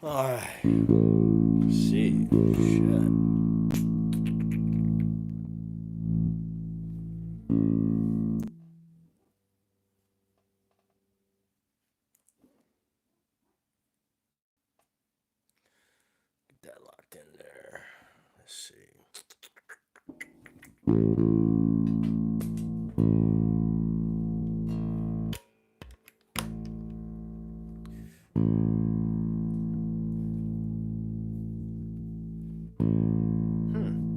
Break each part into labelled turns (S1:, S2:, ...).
S1: Alright. See. Shit. Get that locked in there. Let's see.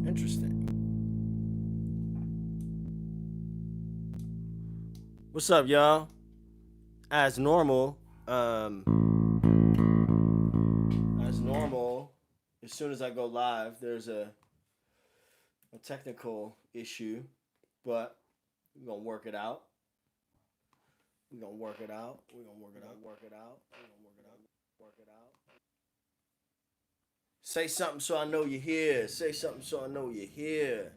S1: Interesting. What's up, y'all? As normal, as soon as I go live, there's a technical issue, but we're gonna work it out. We're gonna work it out. We're gonna work it out. Work it out. We're gonna work it out. Work it out. Say something so I know you're here. Say something so I know you're here.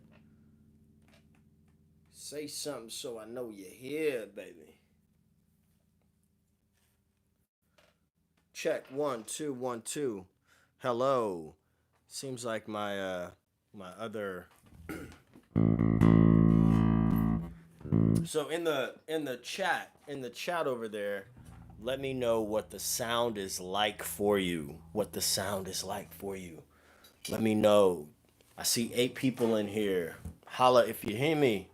S1: Say something so I know you're here, baby. Check 1 2 1 2. Hello. Seems like my other. So in the chat over there, let me know what the sound is like for you. What the sound is like for you. Let me know. I see 8 people in here. Holla if you hear me.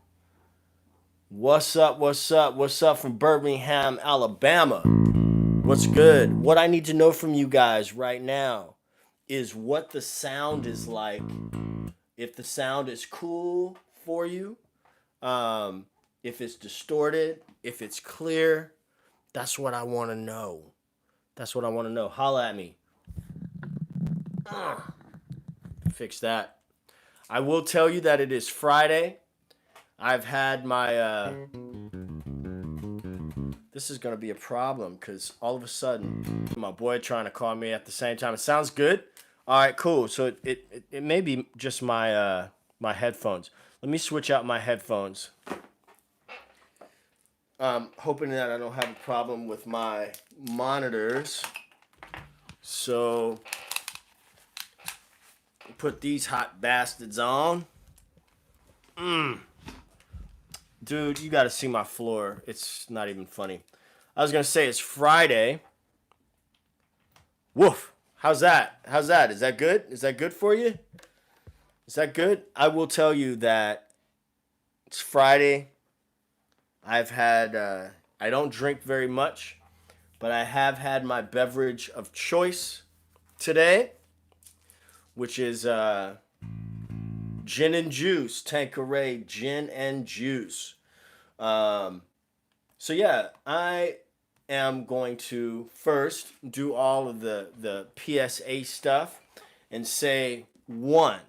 S1: What's up? What's up? What's up from Birmingham, Alabama? What's good? What I need to know from you guys right now is what the sound is like. If the sound is cool for you, if it's distorted, if it's clear, that's what I want to know. That's what I want to know. Holla at me. Fix that. I will tell you that it is Friday. I've had my. This is going to be a problem because all of a sudden, my boy trying to call me at the same time. It sounds good. All right, cool. So it may be just my my headphones. Let me switch out my headphones. Hoping that I don't have a problem with my monitors. So put these hot bastards on. Dude, you got to see my floor. It's not even funny. I was going to say it's Friday. Woof. How's that? How's that? Is that good? Is that good for you? Is that good? I will tell you that it's Friday. I've had, I don't drink very much, but I have had my beverage of choice today, which is gin and juice, Tanqueray gin and juice. So yeah, I am going to first do all of the PSA stuff and say, one,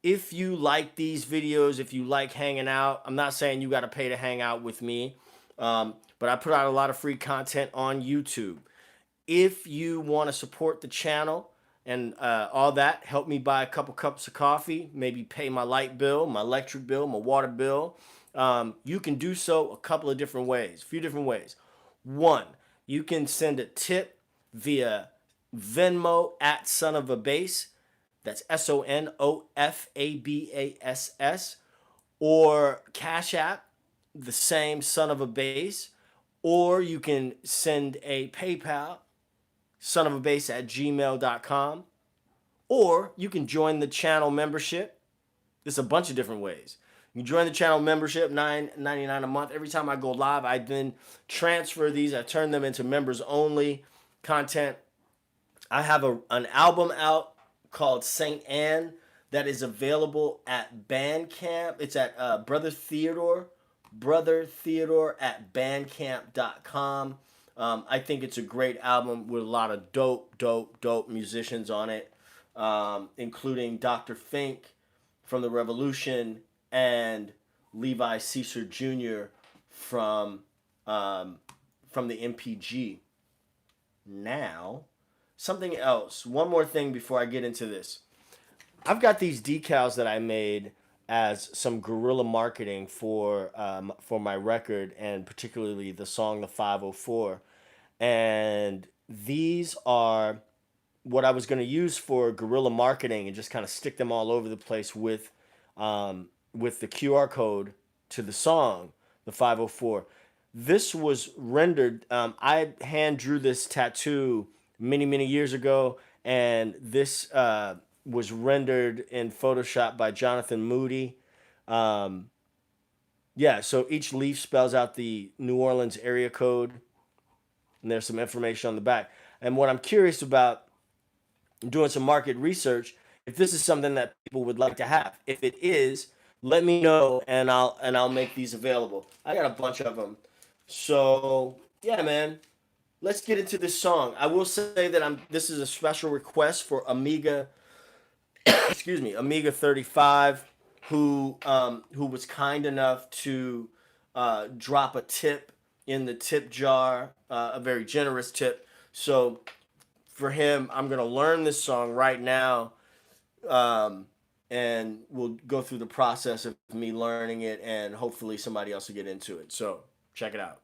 S1: if you like these videos, if you like hanging out, I'm not saying you got to pay to hang out with me, but I put out a lot of free content on YouTube. If you want to support the channel and all that, help me buy a couple cups of coffee, maybe pay my light bill, my electric bill, my water bill. You can do so a couple of different ways, a few different ways. One, you can send a tip via Venmo at SONOFABASS. That's SONOFABASS. Or CashApp, the same son of a bass. Or you can send a PayPal, sonofabass@gmail.com. Or you can join the channel membership. There's a bunch of different ways. You can join the channel membership, $9.99 a month. Every time I go live, I then transfer these. I turn them into members only content. I have an album out called Saint Anne that is available at Bandcamp. It's at Brother Theodore at bandcamp.com. I think it's a great album with a lot of dope musicians on it, including Dr. Fink from The Revolution and Levi Caesar Jr. from the MPG. Now, something else. One more thing before I get into this. I've got these decals that I made as some guerrilla marketing for my record, and particularly the song "The 504." And these are what I was going to use for guerrilla marketing and just kind of stick them all over the place with the QR code to the song, the 504. This was rendered. I hand drew this tattoo many years ago, and this was rendered in Photoshop by Jonathan Moody. Um, yeah, so each leaf spells out the New Orleans area code, and there's some information on the back. And what I'm curious about, doing some market research, if this is something that people would like to have. If it is, let me know, and I'll make these available. I got a bunch of them. So yeah, man, let's get into this song. I will say that this is a special request for Amiga, excuse me, Amiga 35, who was kind enough to drop a tip in the tip jar, a very generous tip. So for him, I'm gonna learn this song right now, um, and we'll go through the process of me learning it, and hopefully somebody else will get into it. So check it out.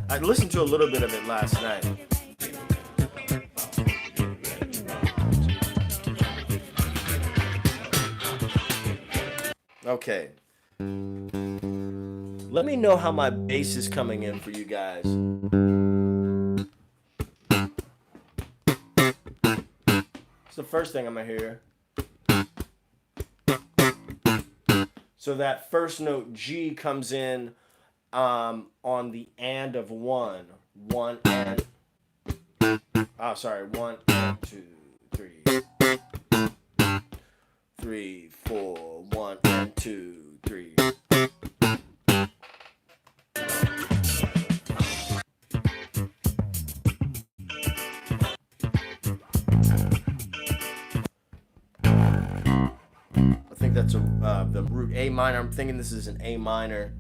S1: I listened to a little bit of it last night. Okay. Let me know how my bass is coming in for you guys. It's the first thing I'm gonna hear. So that first note G comes in on the and of one. One and. Oh, sorry. 1 and 2, 3. 3, 4. 1 and 2, 3. I think that's the root A minor. I'm thinking this is an A minor.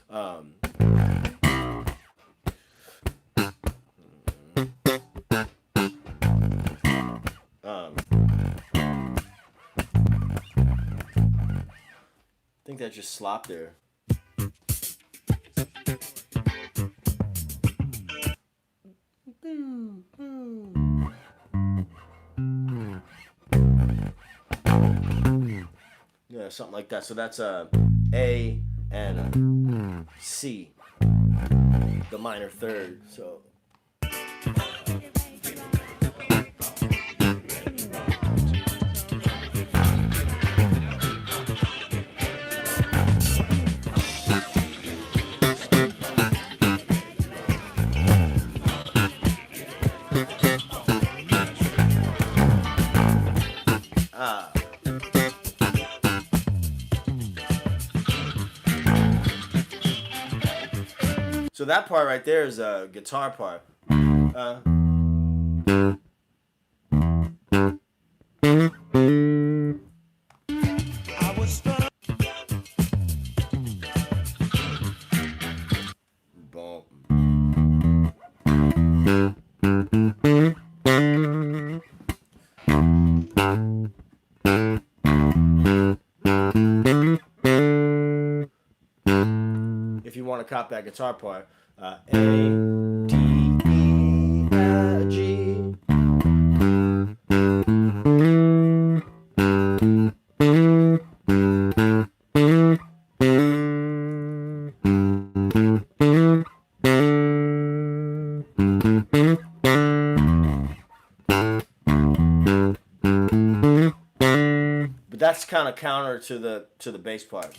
S1: I think that just slopped there. Yeah, something like that. So that's a and a C, the minor third. So. So that part right there is a guitar part. If you want to cop that guitar part, A, D, E, F, G. But that's kind of counter to the bass part.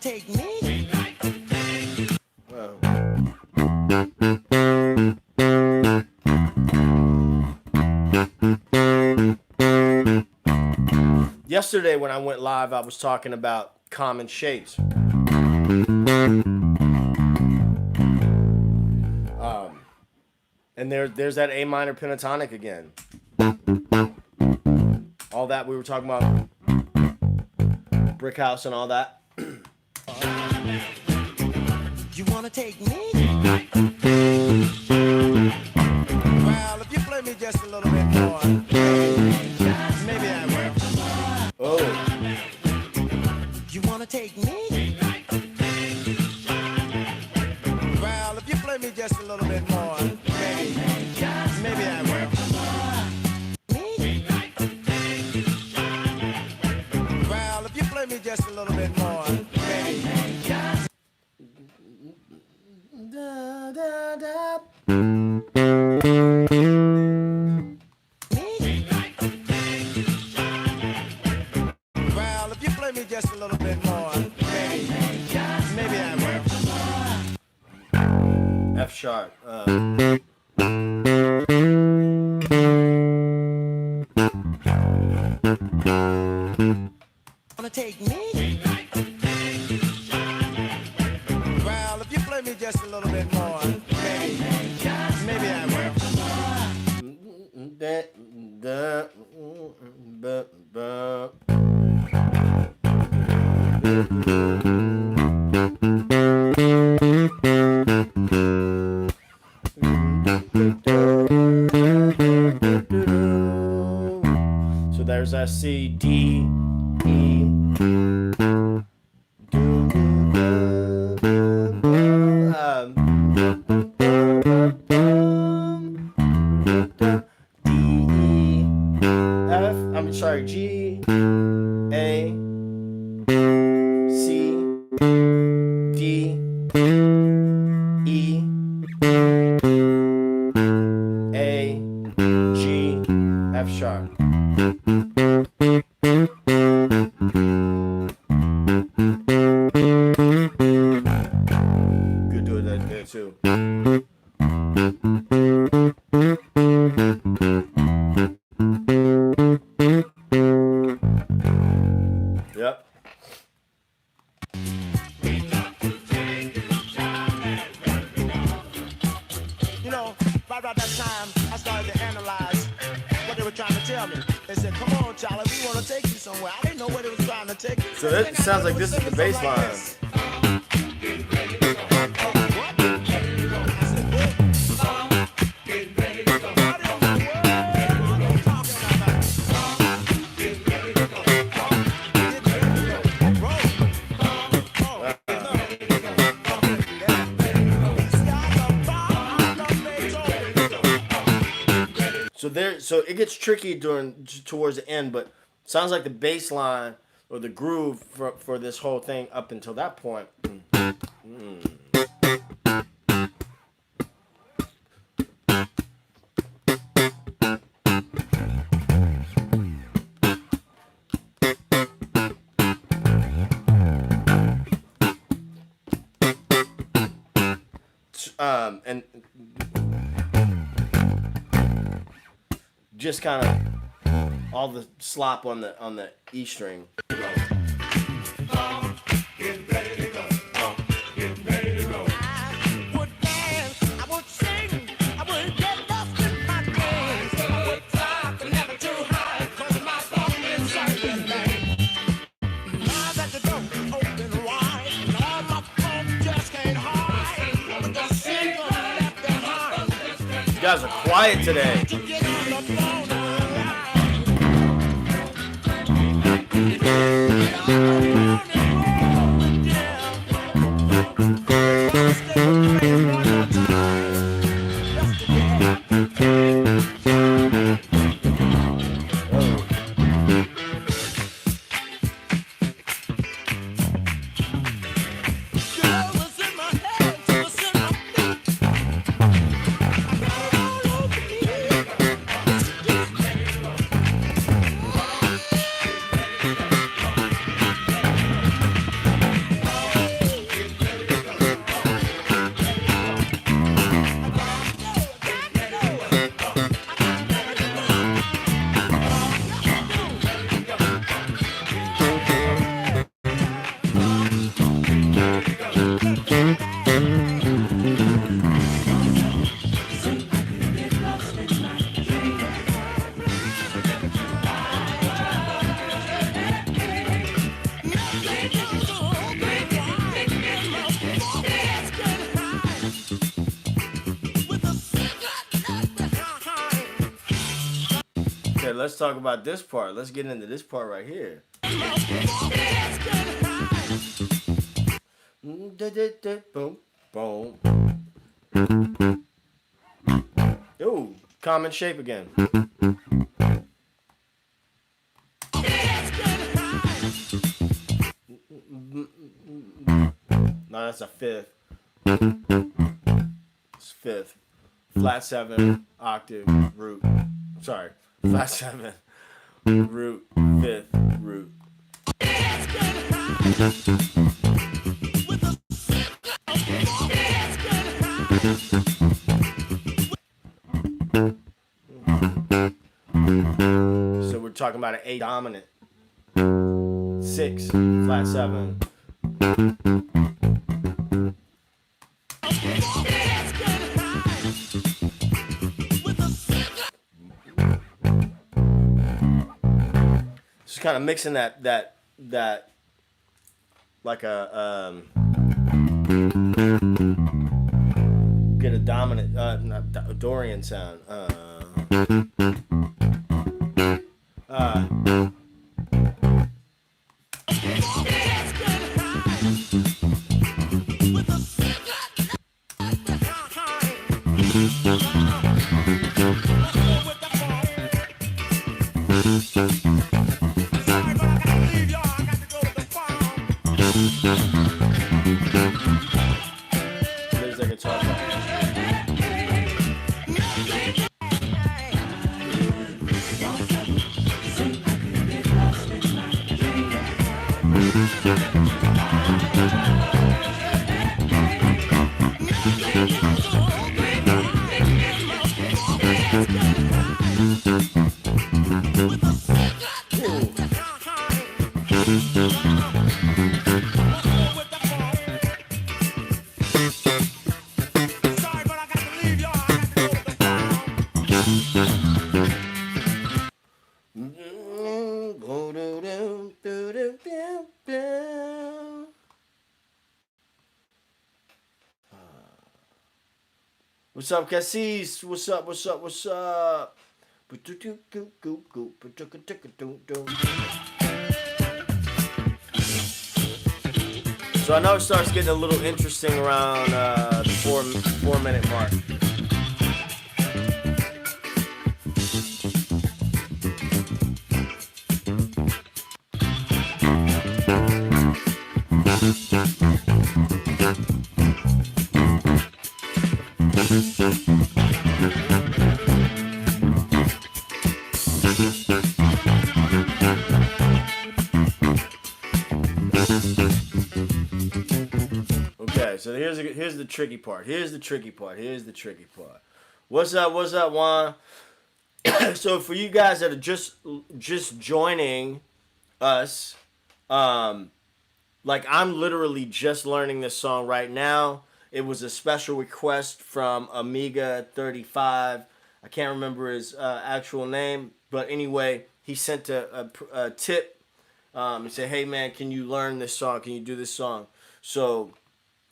S1: Take me. Well. Yesterday when I went live, I was talking about common shapes. And And there's that A minor pentatonic again. All that we were talking about, brick house and all that.
S2: You wanna take me? Well, if you play me just a little bit more, maybe I will.
S1: Oh.
S2: You wanna take me? Well, if you play me just a little bit more, maybe I will. Me? Well, if you play me just a little bit more,
S1: Da, da, da.
S2: Well, if you play me just a little bit more, maybe I will.
S1: F sharp.
S2: Wanna take me? Well, if you play me just a little bit more, maybe I will.
S1: Da, da, ba, ba. So there's that C, D, E. Sorry, G, A, C, D, E, A, G, F sharp. Could do that there too. Yep.
S2: You know, right about that time, I started to analyze what they were trying to tell me. They said, come on, Cholly, we want to take you somewhere. I didn't know where they was trying to take me.
S1: So that sounds like this is the bass line. So it gets tricky towards the end, but sounds like the bass line or the groove for this whole thing up until that point. And just kind of all the slop on the E string. You guys are quiet today. Okay, let's talk about this part. Let's get into this part right here. Boom, boom. Ooh, common shape again. No, that's a fifth. It's fifth. Flat 7, octave, root. Sorry, flat 7, root, fifth, root. So we're talking about an A dominant. 6, flat 7. Just kind of mixing that like a get a dominant not Dorian sound. There's a guitar part. What's up, Cassis? What's up? What's up? What's up? So I know it starts getting a little interesting around the 4-minute mark. Okay, so here's the tricky part. Here's the tricky part. What's up? What's up, Juan? So for you guys that are just joining us, like I'm literally just learning this song right now. It was a special request from Amiga 35. I can't remember his actual name, but anyway, he sent a tip. He said, "Hey man, can you learn this song? Can you do this song?" So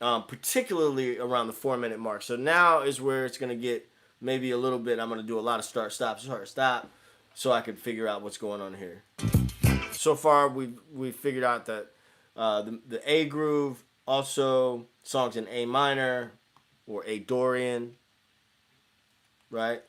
S1: particularly around the 4-minute mark. So now is where it's gonna get maybe a little bit. I'm gonna do a lot of start stop, so I can figure out what's going on here. So far, we've figured out that the A groove, also songs in A minor or A Dorian, right?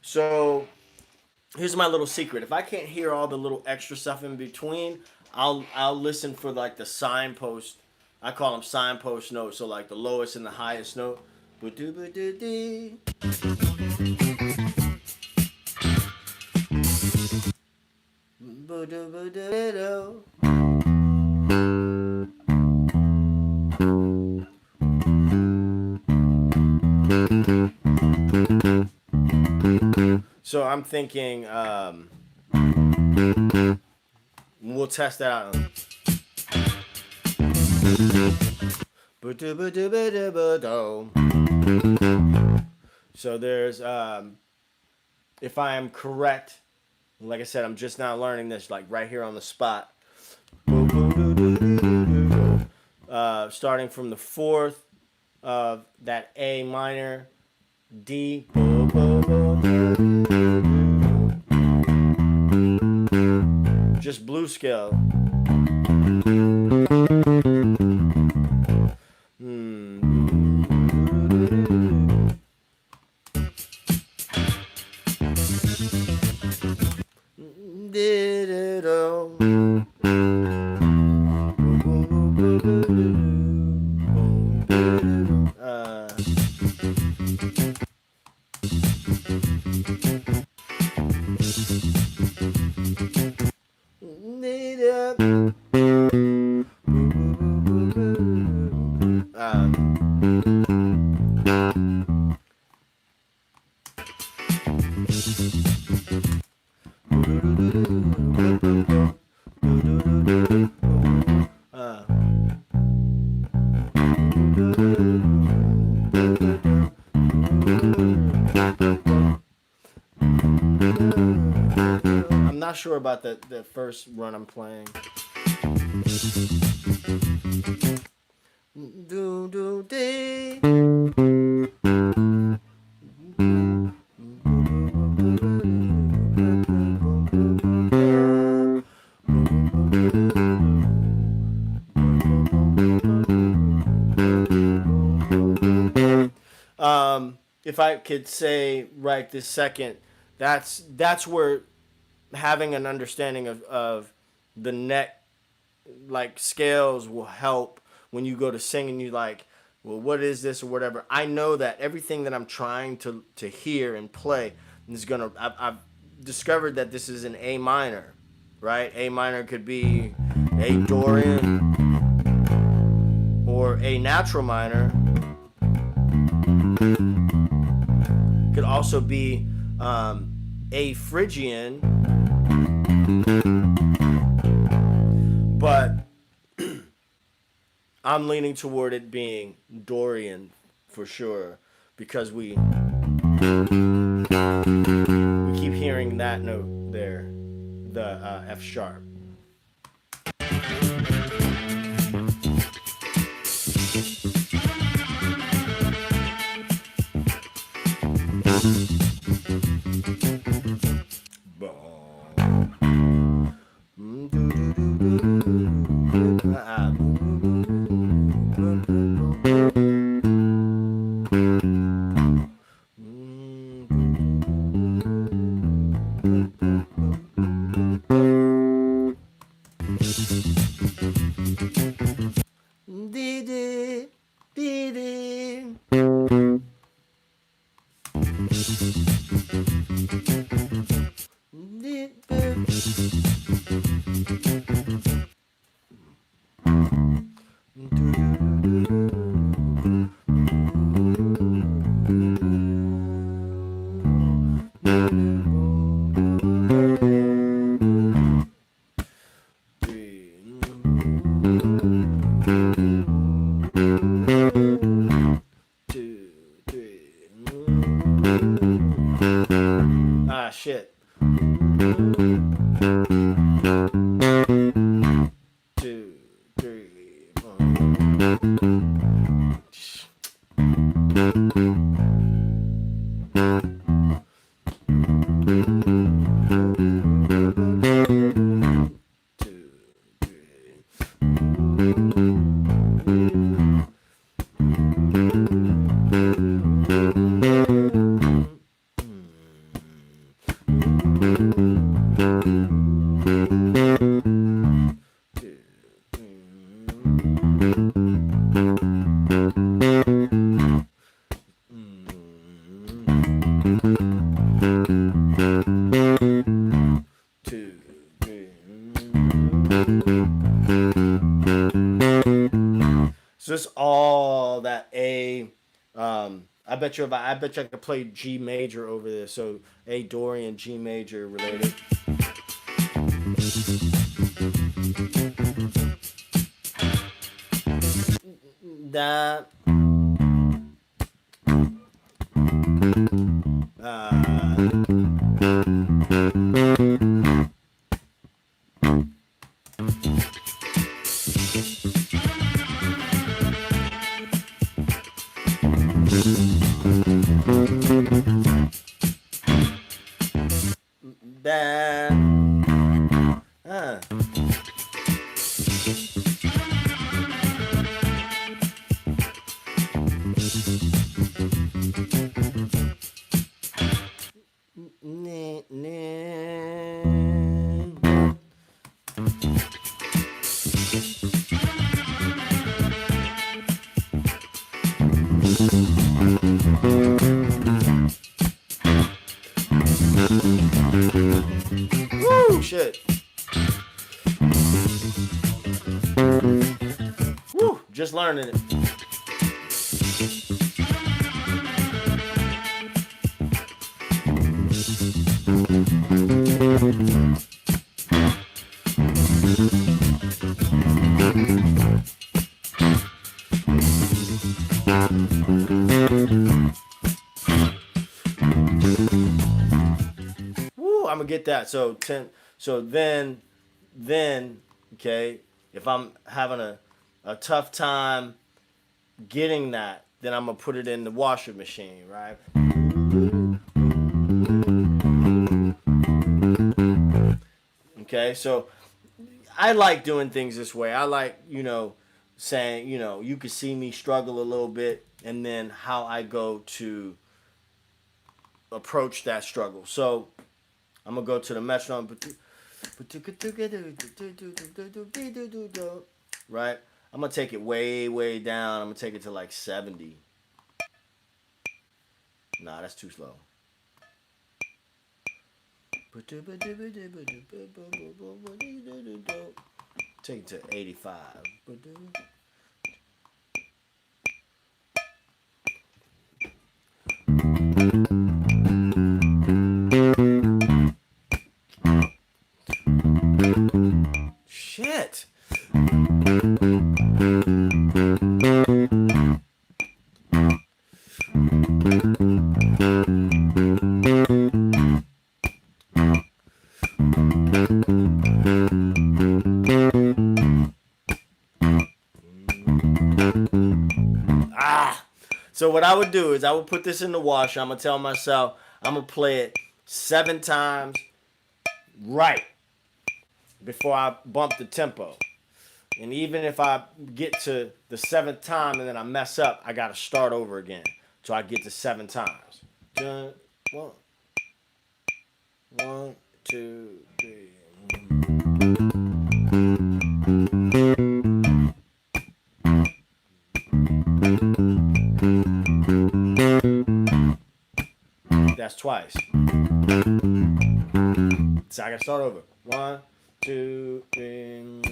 S1: So here's my little secret. If I can't hear all the little extra stuff in between, I'll listen for like the signpost. I call them signpost notes. So like the lowest and the highest note. So I'm thinking, We'll test that out. So there's, if I am correct, like I said, I'm just now learning this, like right here on the spot. Starting from the fourth of that A minor, D, just blues scale. I'm not sure about the first run I'm playing. Do do dee. If I could say right this second, that's where having an understanding of the neck like scales will help when you go to sing and you like, well, what is this or whatever. I know that everything that I'm trying to hear and play is gonna. I've discovered that this is an A minor, right? A minor could be A Dorian or A natural minor. Could also be A Phrygian, but I'm leaning toward it being Dorian for sure because we keep hearing that note there, the F sharp. Shit. Two, three, four. So it's all that A. I bet you I could play G major over this. So A Dorian G major related. that. That. Woo, shit. Woo, just learning it. Woo, I'm gonna get that. So then, okay, if I'm having a tough time getting that, then I'm gonna put it in the washer machine, right? Okay, so I like doing things this way. I like, saying, you can see me struggle a little bit, and then how I go to approach that struggle. So I'm gonna go to the metronome, right? I'm gonna take it way, way down. I'm gonna take it to like 70. Nah, that's too slow. Take it to 85. Shit. So what I would do is I would put this in the washer. I'm going to tell myself I'm going to play it 7 times right before I bump the tempo. And even if I get to the 7th time and then I mess up, I got to start over again. So I get to 7 times. 1, 2, 3. That's twice. So I gotta start over. 1, 2, 3.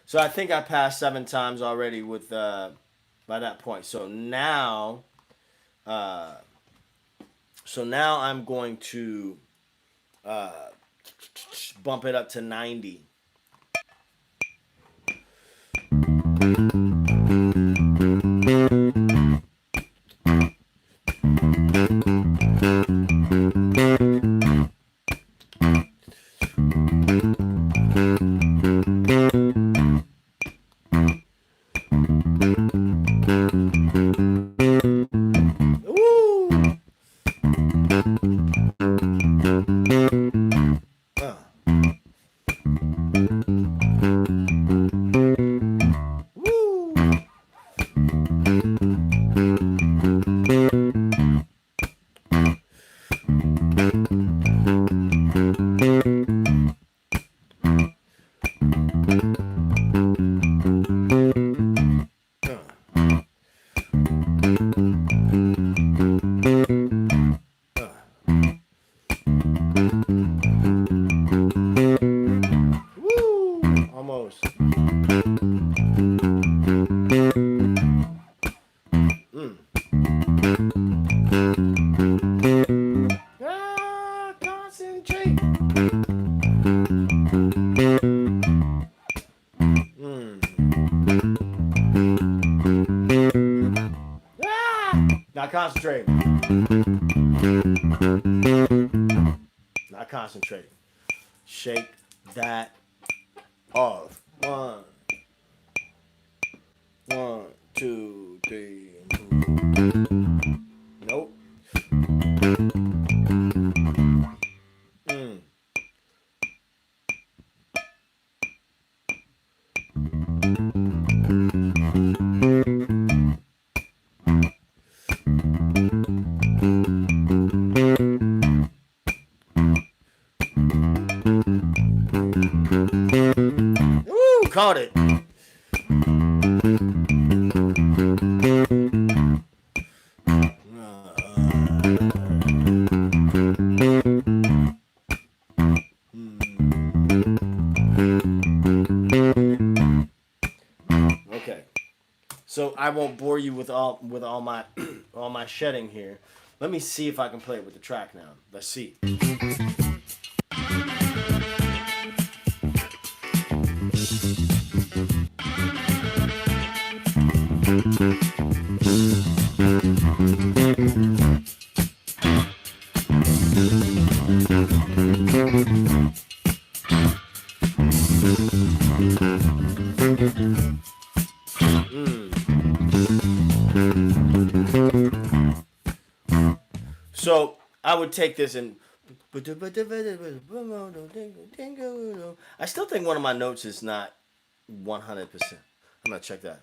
S1: So I think I passed 7 times already with by that point. So now I'm going to bump it up to 90. Not concentrating. Not concentrating. Shake that off. 1, 2, 3. Nope. Woo, caught it. Okay. So I won't bore you with all my all my shedding here. Let me see if I can play it with the track now. Let's see. So I would take this and I still think one of my notes is not 100%. I'm gonna check that.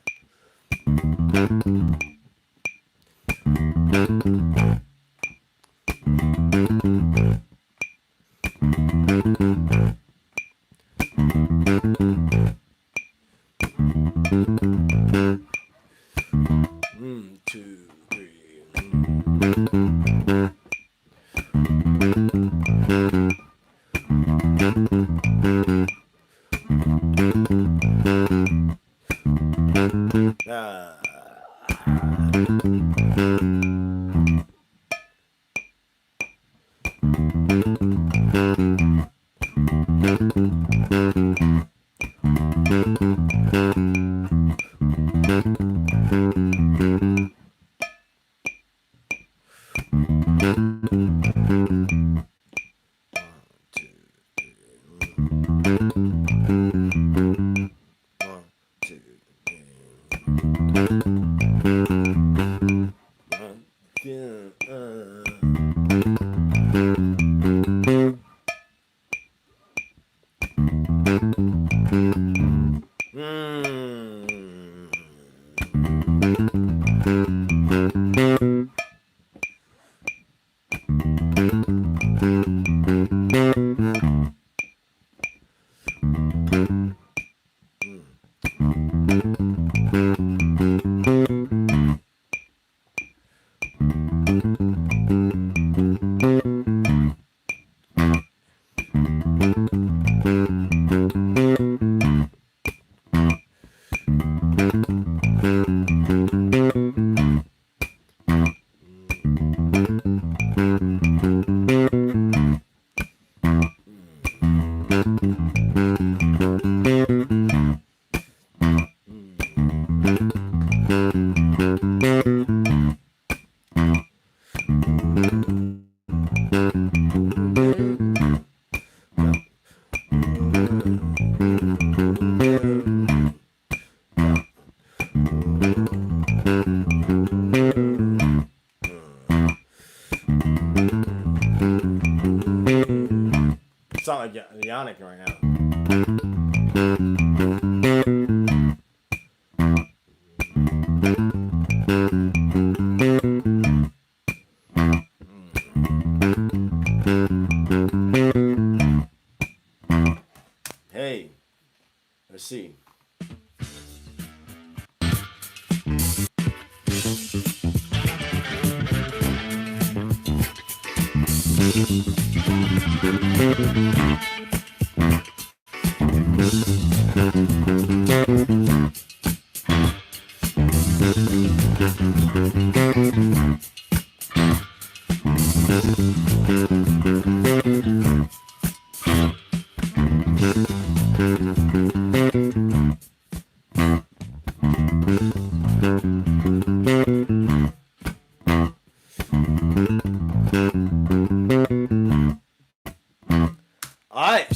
S1: Sound like Yannick right now. Hey, let's see.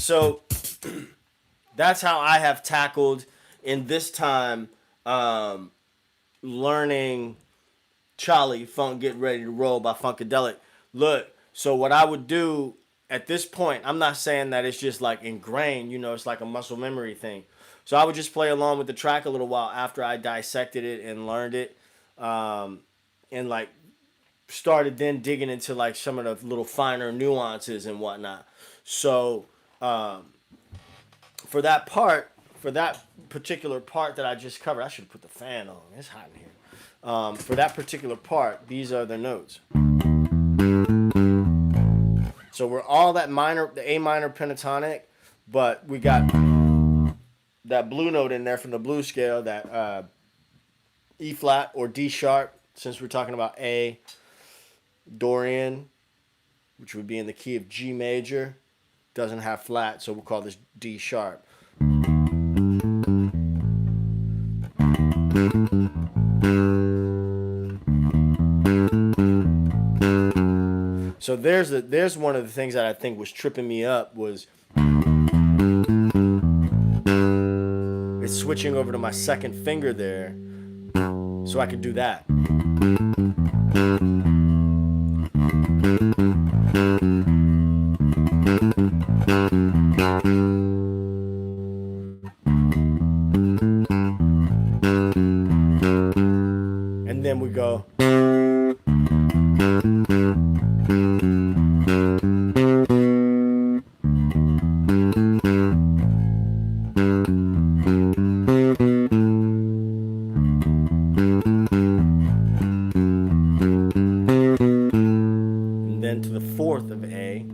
S1: So that's how I have tackled in this time learning Cholly, Funk Get Ready to Roll by Funkadelic. Look, so what I would do at this point, I'm not saying that it's just like ingrained, it's like a muscle memory thing. So I would just play along with the track a little while after I dissected it and learned it, and like started then digging into like some of the little finer nuances and whatnot. So for that particular part that I just covered, I should have put the fan on. It's hot in here. For that particular part, these are the notes. So we're all the A minor pentatonic, but we got that blue note in there from the blues scale, that E flat or D sharp, since we're talking about A, Dorian, which would be in the key of G major, doesn't have flat, so we'll call this D sharp. So there's one of the things that I think was tripping me up was it's switching over to my second finger there, so I could do that. And then we go. And then to the fourth of A,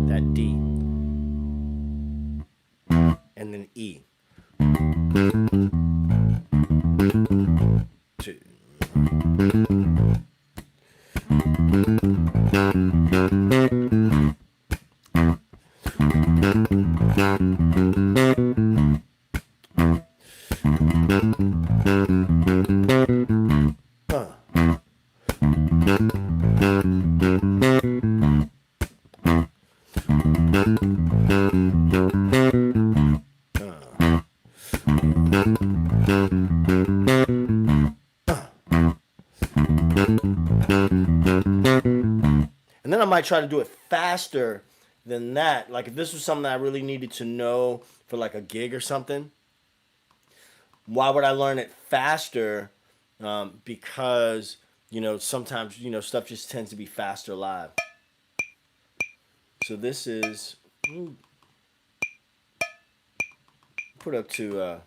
S1: that D. And then E. Two. And then I might try to do it faster than that. Like if this was something that I really needed to know for like a gig or something, why would I learn it faster? Because, sometimes, stuff just tends to be faster live. So this is, put up to,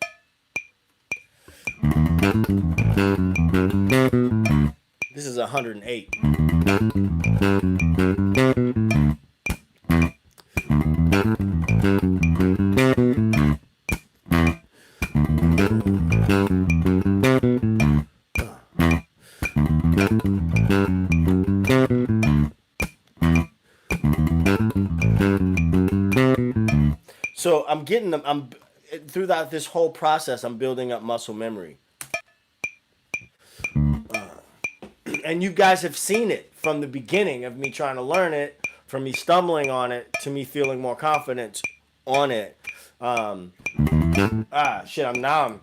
S1: this is 108. So I'm getting them. Throughout this whole process, I'm building up muscle memory. And you guys have seen it from the beginning of me trying to learn it, from me stumbling on it to me feeling more confident on it. Shit, I'm now.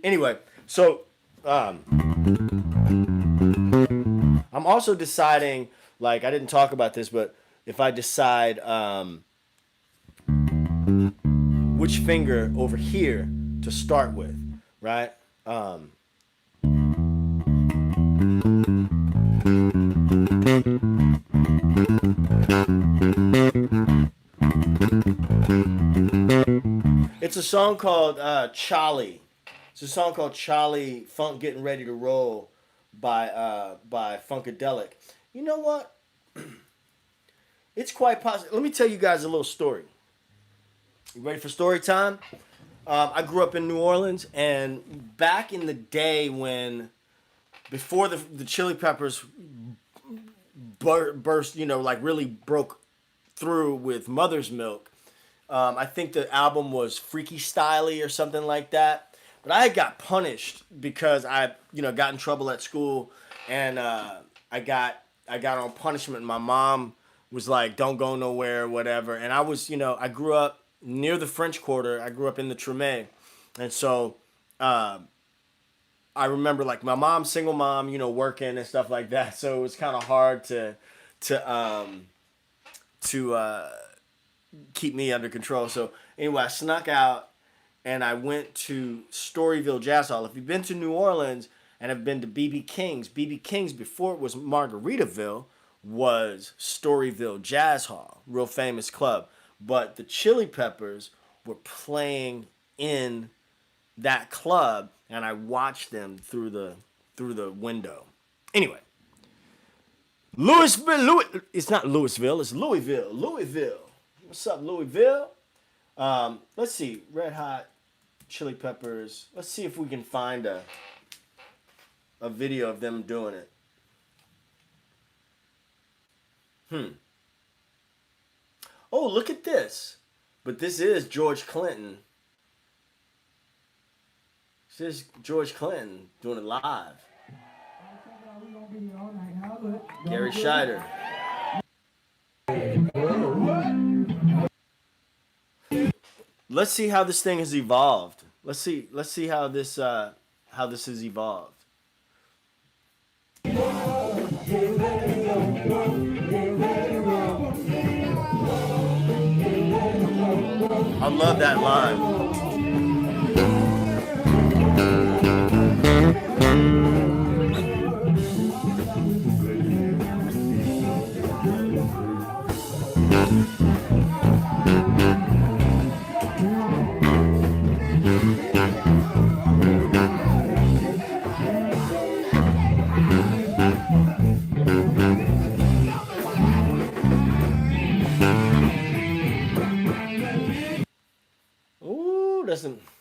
S1: Anyway, so I'm also deciding, like, I didn't talk about this, but if I decide which finger over here to start with, right? It's a song called Cholly. It's a song called Cholly Funk Getting Ready to Roll by Funkadelic. You know what? It's quite possible. Let me tell you guys a little story. You ready for story time? I grew up in New Orleans, and back in the day when, before the Chili Peppers burst, like really broke through with Mother's Milk, I think the album was Freaky Styley or something like that. But I got punished because I, got in trouble at school, and I got on punishment. My mom was like, "Don't go nowhere," whatever. And I was, I grew up near the French Quarter. I grew up in the Treme, and so I remember like my mom, single mom, working and stuff like that. So it was kind of hard to keep me under control. So anyway, I snuck out and I went to Storyville Jazz Hall. If you've been to New Orleans and have been to BB King's before it was Margaritaville was Storyville Jazz Hall, real famous club. But the Chili Peppers were playing in that club, and I watched them through the window. Anyway, it's not Louisville, it's Louisville. Louisville. What's up, Louisville? Let's see, Red Hot Chili Peppers. Let's see if we can find a video of them doing it. Oh, look at this. But this is George Clinton. This is George Clinton doing it live. Gary Scheider. Let's see how this thing has evolved. Let's see how this has evolved. I love that line.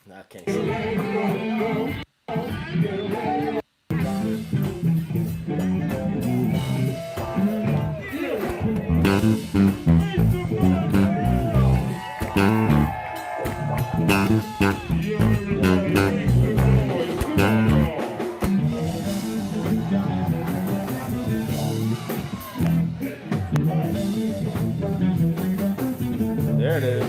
S1: I can't see it. There it is.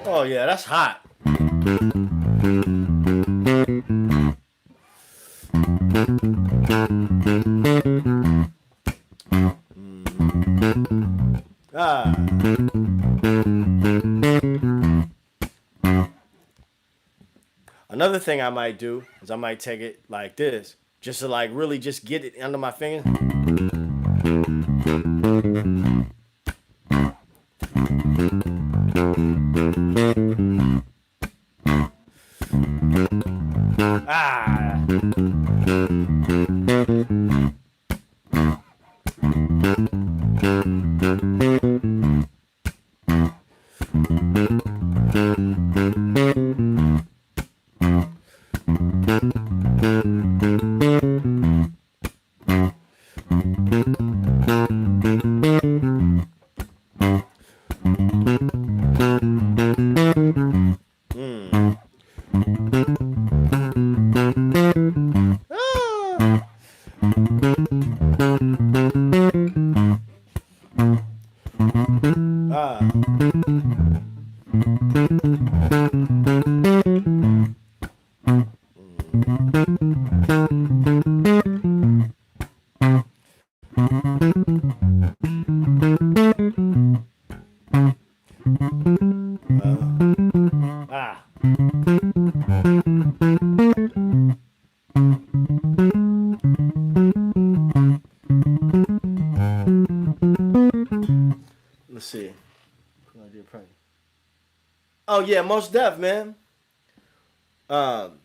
S1: Oh yeah, that's hot. Another thing I might do is I might take it like this, just to like really just get it under my finger. Oh yeah, most def, man. Byron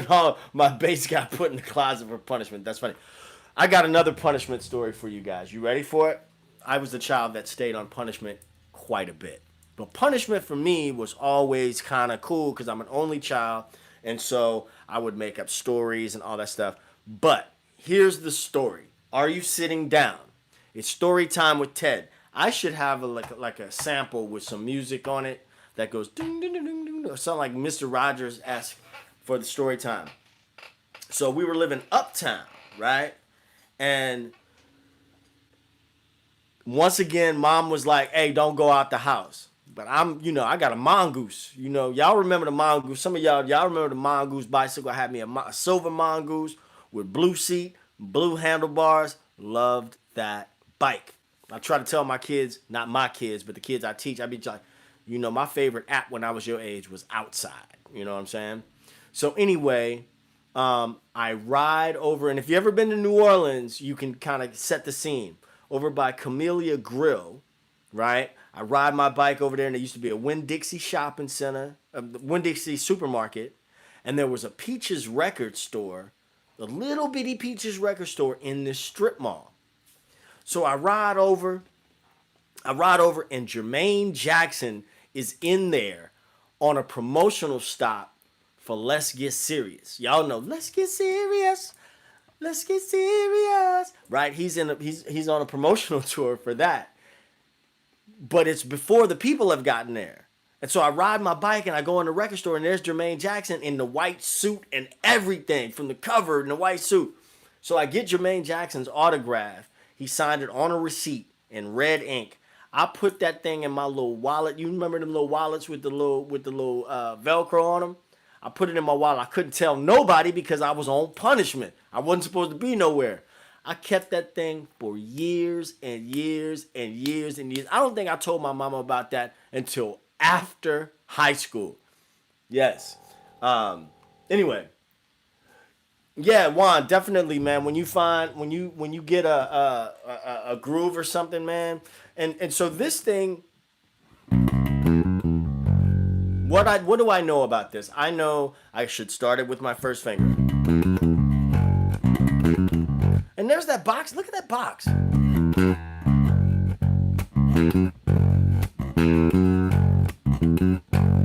S1: Hall, my bass got put in the closet for punishment. That's funny. I got another punishment story for you guys. You ready for it? I was the child that stayed on punishment quite a bit. But punishment for me was always kind of cool because I'm an only child. And so I would make up stories and all that stuff. But here's the story. Are you sitting down? It's story time with Ted. I should have like a sample with some music on it that goes ding ding ding ding ding, or something like Mr. Rogers-esque for the story time. So we were living uptown, right? And once again, mom was like, hey, don't go out the house. But I got a mongoose. Y'all remember the mongoose. Some of y'all remember the mongoose bicycle. I had me a silver mongoose with blue seat, blue handlebars. Loved that bike. I try to tell my kids, not my kids, but the kids I teach, I be like, my favorite app when I was your age was Outside. You know what I'm saying? So anyway, I ride over, and if you've ever been to New Orleans, you can kind of set the scene. Over by Camellia Grill, right? I ride my bike over there, and there used to be a Winn-Dixie shopping center, a Winn-Dixie supermarket, and there was a Peaches record store, a little bitty Peaches record store in this strip mall. So I ride over, and Jermaine Jackson is in there on a promotional stop for Let's Get Serious. Y'all know Let's Get Serious. Let's get serious. Right? He's on a promotional tour for that. But it's before the people have gotten there. And so I ride my bike and I go in the record store and there's Jermaine Jackson in the white suit and everything from the cover in the white suit. So I get Jermaine Jackson's autograph. He signed it on a receipt in red ink. I put that thing in my little wallet. You remember them little wallets with the little Velcro on them? I put it in my wallet. I couldn't tell nobody because I was on punishment. I wasn't supposed to be nowhere. I kept that thing for years and years and years and years. I don't think I told my mama about that until after high school. Yes. Anyway. Yeah, Juan, definitely, man. When you get a groove or something, man. And so this thing, What do I know about this? I know I should start it with my first finger. And there's that box. Look at that box.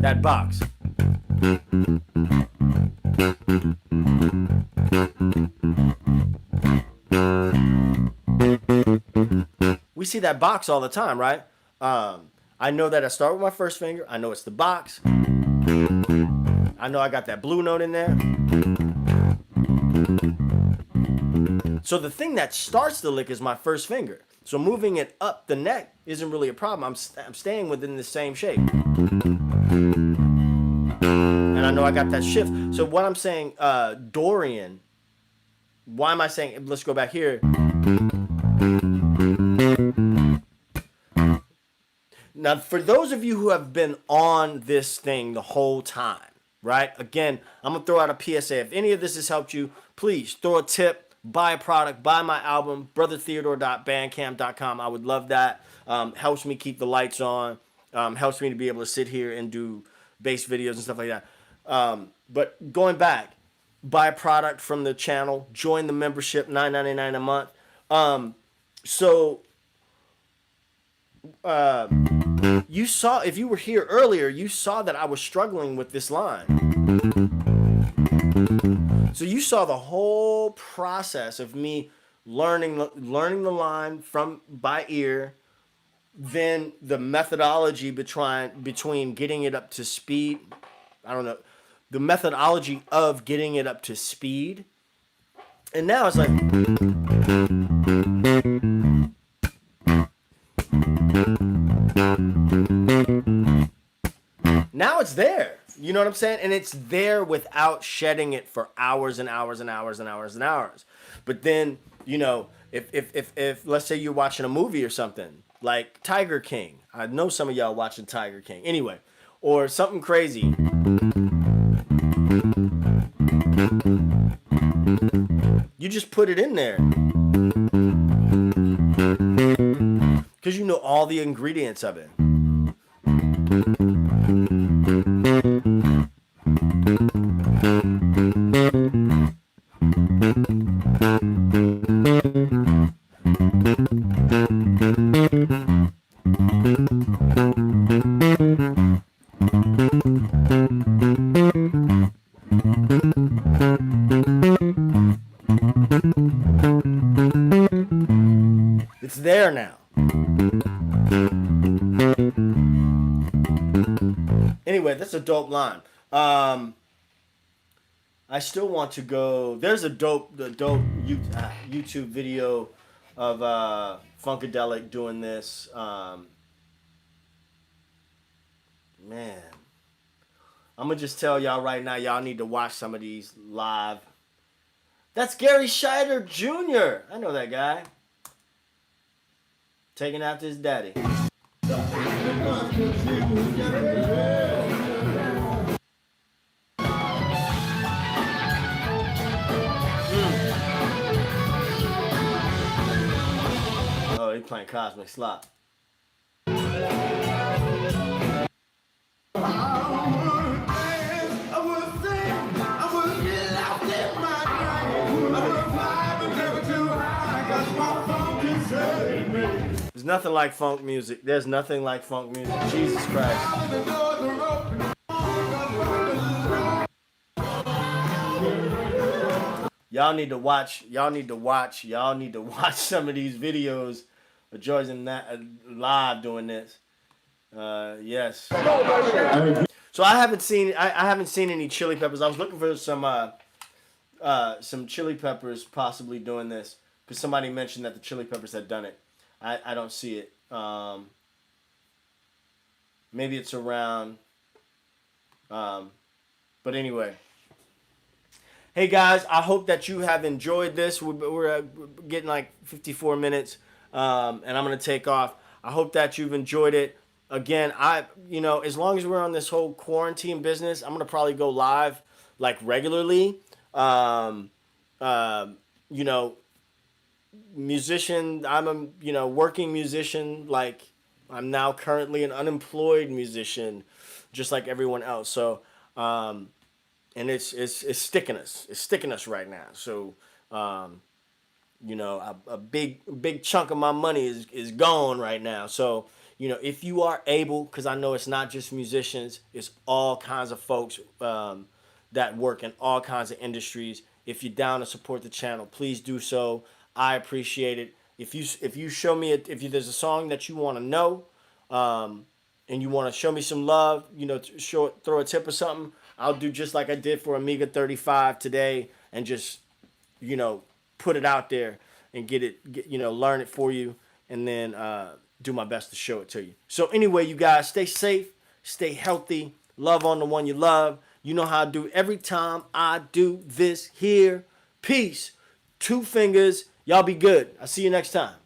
S1: That box. We see that box all the time, right? I know that I start with my first finger. I know it's the box. I know I got that blue note in there. So the thing that starts the lick is my first finger. So moving it up the neck isn't really a problem. I'm staying within the same shape. And I know I got that shift. So what I'm saying, Dorian, why am I saying, let's go back here. Now, for those of you who have been on this thing the whole time, right? Again, I'm going to throw out a PSA. If any of this has helped you, please throw a tip, buy a product, buy my album, brothertheodore.bandcamp.com. I would love that. Helps me keep the lights on. Helps me to be able to sit here and do bass videos and stuff like that. But going back, buy a product from the channel, join the membership, $9.99 a month. You saw, if you were here earlier, you saw that I was struggling with this line. So you saw the whole process of me learning the line by ear, then the methodology between getting it up to speed. I don't know. The methodology of getting it up to speed. And now it's like... Now it's there. You know what I'm saying? And it's there without shedding it for hours and hours and hours and hours and hours. But then, if let's say you're watching a movie or something, like Tiger King. I know some of y'all watching Tiger King. Anyway, or something crazy. You just put it in there. Because you know all the ingredients of it. It's there now. Anyway, that's a dope line. I still want to go. There's a dope YouTube video of Funkadelic doing this. Man, I'm gonna just tell y'all right now. Y'all need to watch some of these live. That's Gary Scheider Jr. I know that guy. Taking after his daddy. Oh, he playing Cosmic Slop. There's nothing like funk music. There's nothing like funk music. Jesus Christ. Y'all need to watch some of these videos of George and that live doing this. Yes. So I haven't seen any Chili Peppers. I was looking for some Chili Peppers possibly doing this because somebody mentioned that the Chili Peppers had done it. I don't see it. Maybe it's around. But anyway. Hey guys, I hope that you have enjoyed this. We're getting like 54 minutes, and I'm gonna take off. I hope that you've enjoyed it. Again, as long as we're on this whole quarantine business, I'm gonna probably go live like regularly. Musician. I'm a working musician. Like I'm now currently an unemployed musician, just like everyone else. So. And it's sticking us. It's sticking us right now. So, a big chunk of my money is gone right now. So, if you are able, because I know it's not just musicians, it's all kinds of folks that work in all kinds of industries. If you're down to support the channel, please do so. I appreciate it. If you show me if there's a song that you want to know, and you want to show me some love, throw a tip or something. I'll do just like I did for Amiga 35 today and just, put it out there and learn it for you and then do my best to show it to you. So anyway, you guys, stay safe, stay healthy, love on the one you love. You know how I do every time I do this here. Peace. 2 fingers. Y'all be good. I'll see you next time.